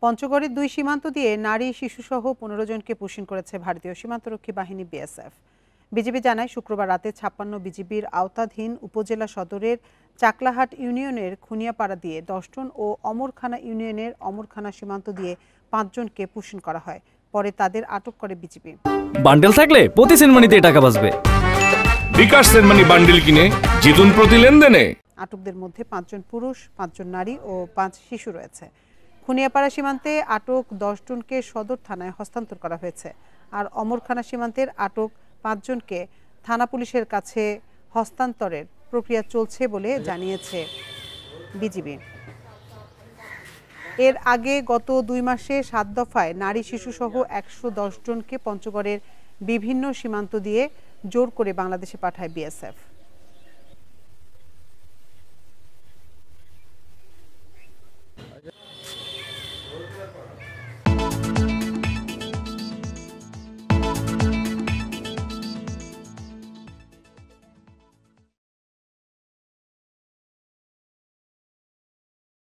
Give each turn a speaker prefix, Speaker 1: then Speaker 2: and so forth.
Speaker 1: পঞ্চগড়ের 2 সীমান্ত দিয়ে নারী শিশুসহ 15 জনকে পুশিং করেছে ভারতীয় সীমান্তরক্ষী বাহিনী বিএসএফ। বিজিবি জানায় শুক্রবার রাতে 56 বিজিবির আওতাধীন উপজেলা সদরের চাকলাহাট ইউনিয়নের খুনিয়াপাড়া দিয়ে 10 জন ও অমরখানা ইউনিয়নের অমরখানা সীমান্ত দিয়ে 5 জনকে পুশিং করা হয়। পরে তাদের আটক করে বিজিবি।
Speaker 2: বান্ডেল থাকলে প্রতি সেনমানিতে টাকা বাঁচবে।
Speaker 3: বিকাশ সেনমানি বান্ডেল কিনে জিতুন প্রতি লেনদেনে।
Speaker 1: আটকদের মধ্যে 5 জন পুরুষ, 5 জন নারী ও 5 শিশু রয়েছে। খুনিয়াপাড়া সীমান্তে আটক 10 জনকে সদর থানায় হস্তান্তর করা হয়েছে, আর অমরখানা সীমান্তের আটক 5 জনকে থানা পুলিশের কাছে হস্তান্তরের প্রক্রিয়া চলছে বলে জানিয়েছে বিজিবি। এর আগে গত 2 মাসে 7 দফায় নারী শিশুসহ 110 জনকে পঞ্চগড়ের বিভিন্ন সীমান্ত দিয়ে জোর করে বাংলাদেশে পাঠায় বিএসএফ।